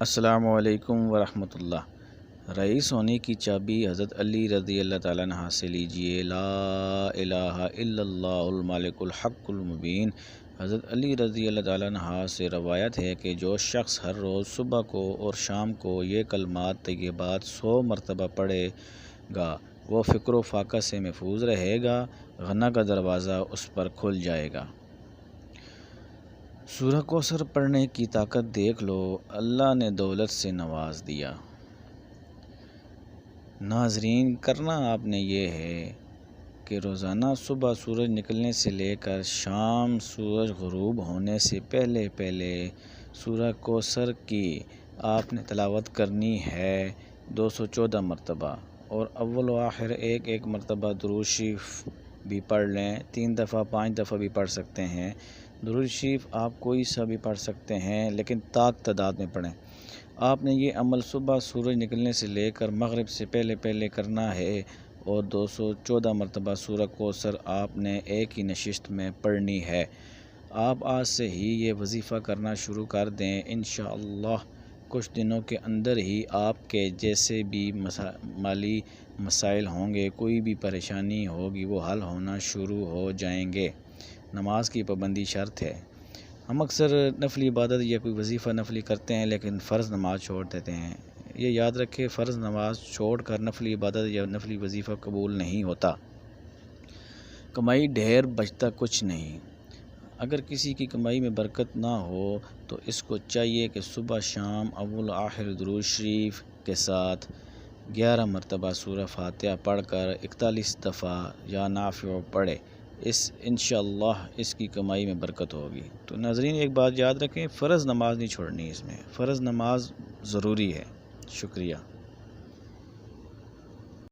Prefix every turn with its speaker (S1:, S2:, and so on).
S1: السلام علیکم ورحمۃ اللہ۔ رئیس ہونے کی چابی حضرت علی رضی اللہ تعالیٰ عنہ سے لیجئے۔ لا الہ الا اللہ الملک الحق المبین۔ حضرت علی رضی اللہ تعالیٰ عنہ سے روایت ہے کہ جو شخص ہر روز صبح کو اور شام کو یہ کلمات طیبات 100 مرتبہ پڑھے گا وہ فقر و فاقہ سے محفوظ رہے گا، غنیٰ کا دروازہ اس پر کھل جائے گا۔ سورہ کوثر پڑھنے کی طاقت دیکھ لو، اللہ نے دولت سے نواز دیا۔ ناظرین، کرنا آپ نے یہ ہے کہ روزانہ صبح سورج نکلنے سے لے کر شام سورج غروب ہونے سے پہلے سورہ کوثر کی آپ نے تلاوت کرنی ہے 214 مرتبہ، اور اول و آخر ایک مرتبہ درود شریف بھی پڑھ لیں۔ 3 دفعہ 5 دفعہ بھی پڑھ سکتے ہیں۔ درود شریف آپ کوئی سا بھی پڑھ سکتے ہیں، لیکن تعداد میں پڑھیں۔ آپ نے یہ عمل صبح سورج نکلنے سے لے کر مغرب سے پہلے کرنا ہے، اور 214 مرتبہ سورہ کوثر آپ نے ایک ہی نشست میں پڑھنی ہے۔ آپ آج سے ہی یہ وظیفہ کرنا شروع کر دیں، انشاءاللہ کچھ دنوں کے اندر ہی آپ کے جیسے بھی مالی مسائل ہوں گے، کوئی بھی پریشانی ہوگی، وہ حل ہونا شروع ہو جائیں گے۔ نماز کی پابندی شرط ہے۔ ہم اکثر نفلی عبادت یا کوئی وظیفہ نفلی کرتے ہیں لیکن فرض نماز چھوڑ دیتے ہیں۔ یہ یاد رکھے، فرض نماز چھوڑ کر نفلی عبادت یا نفلی وظیفہ قبول نہیں ہوتا۔ کمائی ڈھیر بچتا کچھ نہیں۔ اگر کسی کی کمائی میں برکت نہ ہو تو اس کو چاہیے کہ صبح شام اول آخر درود شریف کے ساتھ 11 مرتبہ سورہ فاتحہ پڑھ کر 41 دفعہ یا نافع پڑھے۔ انشاءاللہ اس کی کمائی میں برکت ہوگی۔ تو ناظرین، ایک بات یاد رکھیں، فرض نماز نہیں چھوڑنی، اس میں فرض نماز ضروری ہے۔ شکریہ۔